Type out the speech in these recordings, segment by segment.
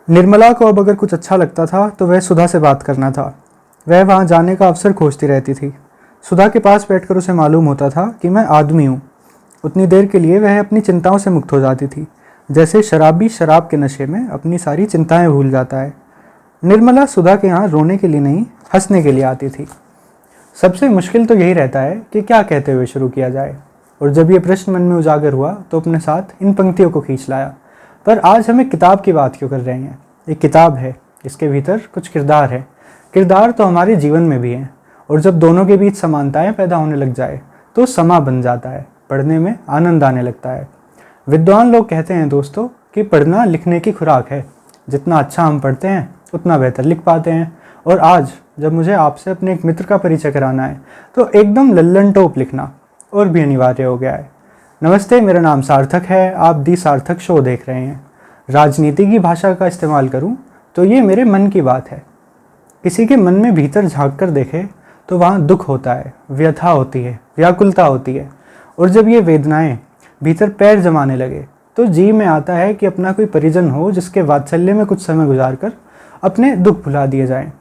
निर्मला को अब अगर कुछ अच्छा लगता था तो वह सुधा से बात करना था। वह वहाँ जाने का अवसर खोजती रहती थी। सुधा के पास बैठकर उसे मालूम होता था कि मैं आदमी हूँ। उतनी देर के लिए वह अपनी चिंताओं से मुक्त हो जाती थी, जैसे शराबी शराब के नशे में अपनी सारी चिंताएं भूल जाता है। निर्मला सुधा के यहाँ रोने के लिए नहीं, हंसने के लिए आती थी। सबसे मुश्किल तो यही रहता है कि क्या कहते हुए शुरू किया जाए, और जब ये प्रश्न मन में उजागर हुआ तो अपने साथ इन पंक्तियों को खींच लाया। पर आज हम एक किताब की बात क्यों कर रहे हैं? एक किताब है, इसके भीतर कुछ किरदार है। किरदार तो हमारे जीवन में भी हैं, और जब दोनों के बीच समानताएं पैदा होने लग जाए तो समा बन जाता है, पढ़ने में आनंद आने लगता है। विद्वान लोग कहते हैं दोस्तों कि पढ़ना लिखने की खुराक है। जितना अच्छा हम पढ़ते हैं उतना बेहतर लिख पाते हैं। और आज जब मुझे आपसे अपने एक मित्र का परिचय कराना है तो एकदम लल्लन टोप लिखना और भी अनिवार्य हो गया है। नमस्ते, मेरा नाम सार्थक है। आप दी सार्थक शो देख रहे हैं। राजनीति की भाषा का इस्तेमाल करूं तो ये मेरे मन की बात है। किसी के मन में भीतर झांक कर देखे तो वहाँ दुख होता है, व्यथा होती है, व्याकुलता होती है। और जब ये वेदनाएं भीतर पैर जमाने लगे तो जी में आता है कि अपना कोई परिजन हो जिसके वात्सल्य में कुछ समय गुजार कर अपने दुख भुला दिए जाएं।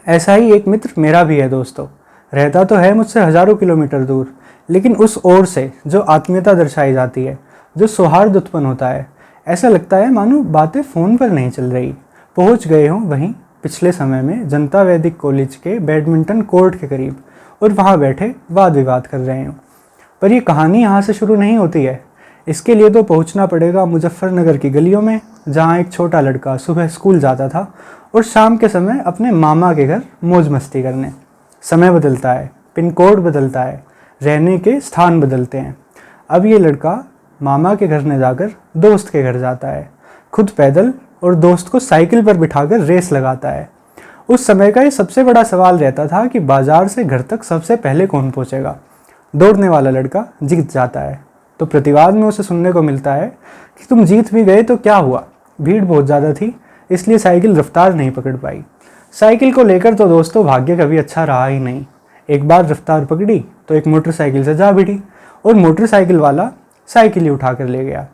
ऐसा ही एक मित्र मेरा भी है दोस्तों। रहता तो है मुझसे हज़ारों किलोमीटर दूर, लेकिन उस ओर से जो आत्मीयता दर्शाई जाती है, जो सौहार्द उत्पन्न होता है, ऐसा लगता है मानो बातें फ़ोन पर नहीं चल रही। पहुंच गए हों वहीं पिछले समय में जनता वैदिक कॉलेज के बैडमिंटन कोर्ट के करीब, और वहाँ बैठे वाद विवाद कर रहे हों। पर ये कहानी यहाँ से शुरू नहीं होती है। इसके लिए तो पहुँचना पड़ेगा मुजफ्फरनगर की गलियों में, जहाँ एक छोटा लड़का सुबह स्कूल जाता था और शाम के समय अपने मामा के घर मौज मस्ती करने। समय बदलता है, पिन कोड बदलता है, रहने के स्थान बदलते हैं। अब ये लड़का मामा के घर न जाकर दोस्त के घर जाता है, खुद पैदल, और दोस्त को साइकिल पर बिठाकर रेस लगाता है। उस समय का ये सबसे बड़ा सवाल रहता था कि बाजार से घर तक सबसे पहले कौन पहुंचेगा। दौड़ने वाला लड़का जीत जाता है तो प्रतिवाद में उसे सुनने को मिलता है कि तुम जीत भी गए तो क्या हुआ, भीड़ बहुत ज़्यादा थी इसलिए साइकिल रफ्तार नहीं पकड़ पाई। साइकिल को लेकर तो दोस्तों भाग्य कभी अच्छा रहा ही नहीं। एक बार रफ्तार पकड़ी तो एक मोटरसाइकिल से जा भिड़ी और मोटरसाइकिल वाला साइकिल ही उठा कर ले गया।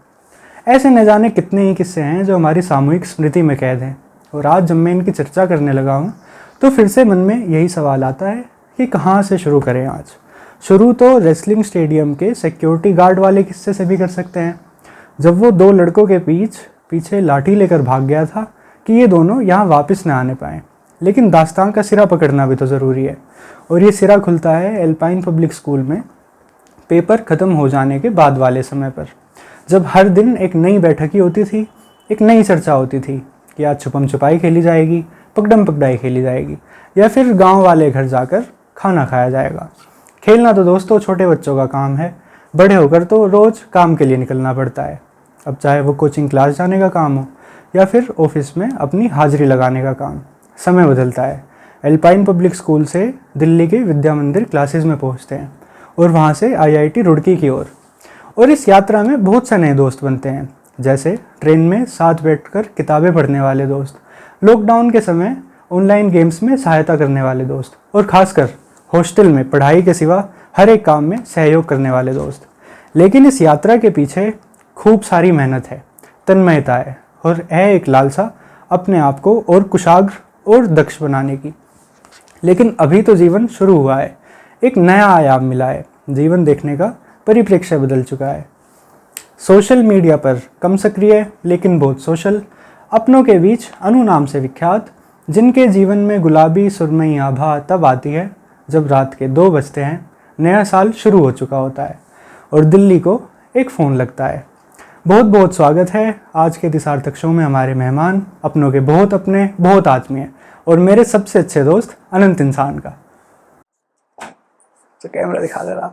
ऐसे न जाने कितने ही किस्से हैं जो हमारी सामूहिक स्मृति में कैद हैं। और आज जब मैं इनकी चर्चा करने लगा हूँ तो फिर से मन में यही सवाल आता है कि कहाँ से शुरू करें आज। शुरू तो रेसलिंग स्टेडियम के सिक्योरिटी गार्ड वाले किस्से से भी कर सकते हैं, जब वो दो लड़कों के पीछे लाठी लेकर भाग गया था कि ये दोनों यहाँ वापस न आने पाएँ। लेकिन दास्तान का सिरा पकड़ना भी तो ज़रूरी है, और ये सिरा खुलता है एल्पाइन पब्लिक स्कूल में पेपर ख़त्म हो जाने के बाद वाले समय पर, जब हर दिन एक नई बैठक ही होती थी, एक नई चर्चा होती थी कि आज छुपम छुपाई खेली जाएगी, पकड़म पकड़ाई खेली जाएगी, या फिर गांव वाले घर जाकर खाना खाया जाएगा। खेलना तो दोस्तों छोटे बच्चों का काम है, बड़े होकर तो रोज़ काम के लिए निकलना पड़ता है। अब चाहे वो कोचिंग क्लास जाने का काम हो या फिर ऑफिस में अपनी हाजिरी लगाने का काम, समय बदलता है। एल्पाइन पब्लिक स्कूल से दिल्ली के विद्या मंदिर क्लासेस में पहुंचते हैं और वहां से आईआईटी रुड़की की ओर। और इस यात्रा में बहुत से नए दोस्त बनते हैं, जैसे ट्रेन में साथ बैठकर किताबें पढ़ने वाले दोस्त, लॉकडाउन के समय ऑनलाइन गेम्स में सहायता करने वाले दोस्त, और खासकर हॉस्टल में पढ़ाई के सिवा हर एक काम में सहयोग करने वाले दोस्त। लेकिन इस यात्रा के पीछे खूब सारी मेहनत है, तन्मयता है, और है एक लालसा अपने आप को और कुशाग्र और दक्ष बनाने की। लेकिन अभी तो जीवन शुरू हुआ है, एक नया आयाम मिला है, जीवन देखने का परिप्रेक्ष्य बदल चुका है। सोशल मीडिया पर कम सक्रिय लेकिन बहुत सोशल, अपनों के बीच अनु नाम से विख्यात, जिनके जीवन में गुलाबी सुरमई आभा तब आती है जब रात के 2 बजते हैं, नया साल शुरू हो चुका होता है और दिल्ली को एक फ़ोन लगता है। बहुत बहुत स्वागत है आज के दिसार्थक शो में हमारे मेहमान, अपनों के बहुत अपने, बहुत आत्मीय और मेरे सबसे अच्छे दोस्त अनंत इंसान का। तो कैमरा दिखा दे रहा।